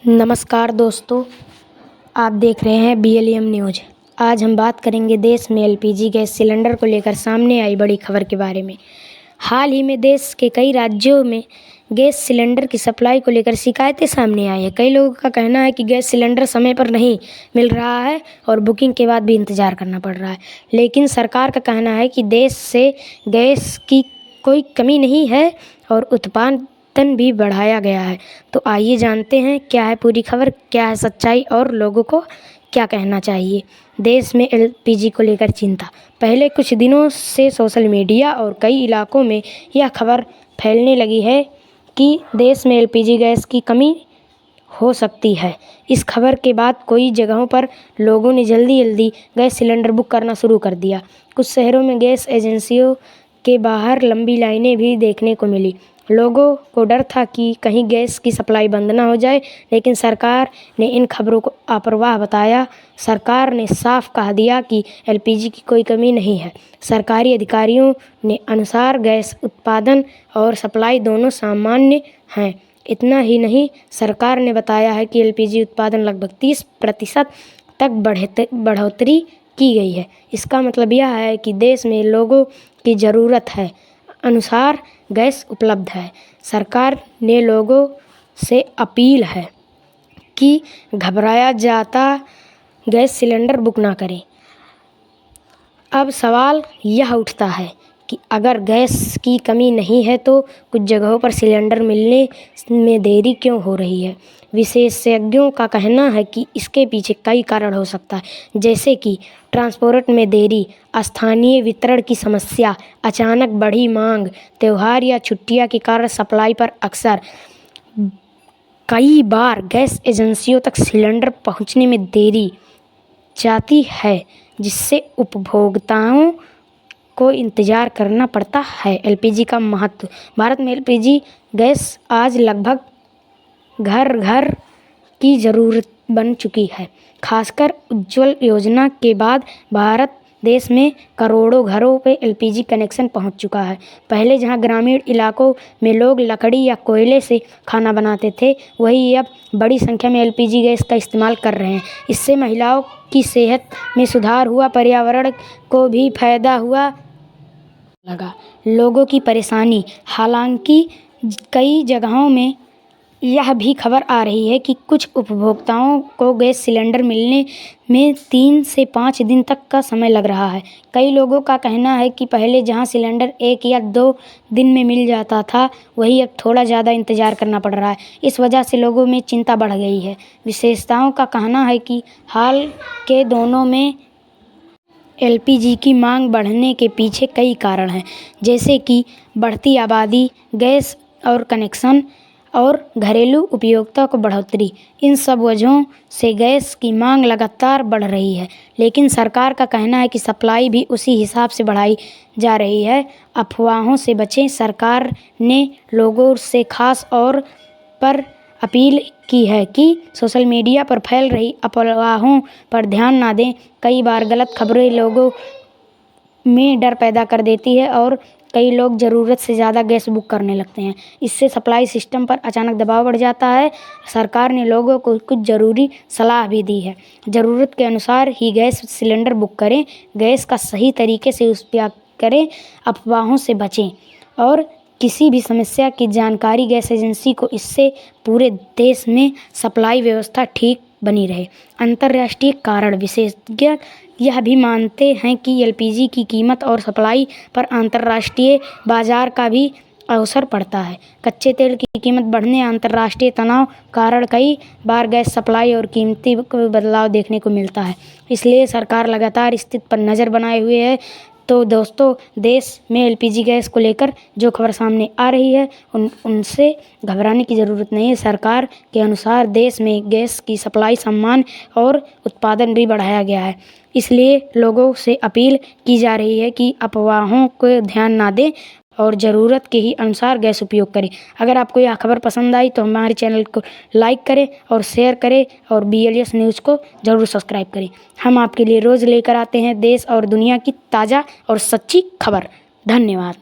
नमस्कार दोस्तों, आप देख रहे हैं BLM न्यूज़। आज हम बात करेंगे देश में LPG गैस सिलेंडर को लेकर सामने आई बड़ी खबर के बारे में। हाल ही में देश के कई राज्यों में गैस सिलेंडर की सप्लाई को लेकर शिकायतें सामने आई हैं। कई लोगों का कहना है कि गैस सिलेंडर समय पर नहीं मिल रहा है और बुकिंग के बाद भी इंतज़ार करना पड़ रहा है। लेकिन सरकार का कहना है कि देश से गैस की कोई कमी नहीं है और उत्पादन भी बढ़ाया गया है। तो आइए जानते हैं क्या है पूरी खबर, क्या है सच्चाई और लोगों को क्या कहना चाहिए। देश में LPG को लेकर चिंता। पहले कुछ दिनों से सोशल मीडिया और कई इलाकों में यह खबर फैलने लगी है कि देश में LPG गैस की कमी हो सकती है। इस खबर के बाद कई जगहों पर लोगों ने जल्दी गैस सिलेंडर बुक करना शुरू कर दिया। कुछ शहरों में गैस एजेंसियों के बाहर लंबी लाइनें भी देखने को मिली। लोगों को डर था कि कहीं गैस की सप्लाई बंद ना हो जाए, लेकिन सरकार ने इन खबरों को अफवाह बताया। सरकार ने साफ कह दिया कि LPG की कोई कमी नहीं है। सरकारी अधिकारियों ने अनुसार गैस उत्पादन और सप्लाई दोनों सामान्य हैं। इतना ही नहीं, सरकार ने बताया है कि LPG उत्पादन लगभग 30% तक बढ़ोतरी की गई है। इसका मतलब यह है कि देश में लोगों की ज़रूरत है अनुसार गैस उपलब्ध है। सरकार ने लोगों से अपील है कि घबराया जाता गैस सिलेंडर बुक ना करें। अब सवाल यह उठता है कि अगर गैस की कमी नहीं है तो कुछ जगहों पर सिलेंडर मिलने में देरी क्यों हो रही है। विशेषज्ञों का कहना है कि इसके पीछे कई कारण हो सकता है, जैसे कि ट्रांसपोर्ट में देरी, स्थानीय वितरण की समस्या, अचानक बढ़ी मांग, त्यौहार या छुट्टियां के कारण सप्लाई पर अक्सर कई बार गैस एजेंसियों तक सिलेंडर पहुंचने में देरी जाती है, जिससे उपभोक्ताओं को इंतज़ार करना पड़ता है। LPG का महत्व। भारत में LPG गैस आज लगभग घर घर की ज़रूरत बन चुकी है। खासकर उज्ज्वल योजना के बाद भारत देश में करोड़ों घरों पे LPG कनेक्शन पहुंच चुका है। पहले जहां ग्रामीण इलाकों में लोग लकड़ी या कोयले से खाना बनाते थे, वही अब बड़ी संख्या में LPG गैस का इस्तेमाल कर रहे हैं। इससे महिलाओं की सेहत में सुधार हुआ, पर्यावरण को भी फायदा हुआ लगा। लोगों की परेशानी। हालांकि कई जगहों में यह भी खबर आ रही है कि कुछ उपभोक्ताओं को गैस सिलेंडर मिलने में 3 से 5 दिन तक का समय लग रहा है। कई लोगों का कहना है कि पहले जहां सिलेंडर 1 या 2 दिन में मिल जाता था, वही अब थोड़ा ज़्यादा इंतज़ार करना पड़ रहा है। इस वजह से लोगों में चिंता बढ़ गई है। विशेषज्ञों का कहना है कि हाल के दोनों में LPG की मांग बढ़ने के पीछे कई कारण हैं, जैसे कि बढ़ती आबादी, गैस और कनेक्शन और घरेलू उपयोगिता को बढ़ोतरी। इन सब वजहों से गैस की मांग लगातार बढ़ रही है, लेकिन सरकार का कहना है कि सप्लाई भी उसी हिसाब से बढ़ाई जा रही है। अफवाहों से बचें। सरकार ने लोगों से खास और पर अपील की है कि सोशल मीडिया पर फैल रही अफवाहों पर ध्यान ना दें। कई बार गलत खबरें लोगों में डर पैदा कर देती है और कई लोग ज़रूरत से ज़्यादा गैस बुक करने लगते हैं। इससे सप्लाई सिस्टम पर अचानक दबाव बढ़ जाता है। सरकार ने लोगों को कुछ ज़रूरी सलाह भी दी है। ज़रूरत के अनुसार ही गैस सिलेंडर बुक करें, गैस का सही तरीके से उपयोग करें, अफवाहों से बचें और किसी भी समस्या की जानकारी गैस एजेंसी को। इससे पूरे देश में सप्लाई व्यवस्था ठीक बनी रहे। अंतर्राष्ट्रीय कारण। विशेषज्ञ यह भी मानते हैं कि LPG की कीमत और सप्लाई पर अंतर्राष्ट्रीय बाजार का भी असर पड़ता है। कच्चे तेल की कीमत बढ़ने, अंतर्राष्ट्रीय तनाव कारण कई बार गैस सप्लाई और कीमती को बदलाव देखने को मिलता है। इसलिए सरकार लगातार स्थिति पर नज़र बनाए हुए है। तो दोस्तों, देश में LPG गैस को लेकर जो खबर सामने आ रही है उनसे घबराने की ज़रूरत नहीं है। सरकार के अनुसार देश में गैस की सप्लाई सामान और उत्पादन भी बढ़ाया गया है। इसलिए लोगों से अपील की जा रही है कि अफवाहों को ध्यान ना दें और ज़रूरत के ही अनुसार गैस उपयोग करें। अगर आपको यह खबर पसंद आई तो हमारे चैनल को लाइक करें और शेयर करें और BLS न्यूज़ को ज़रूर सब्सक्राइब करें। हम आपके लिए रोज़ लेकर आते हैं देश और दुनिया की ताज़ा और सच्ची खबर। धन्यवाद।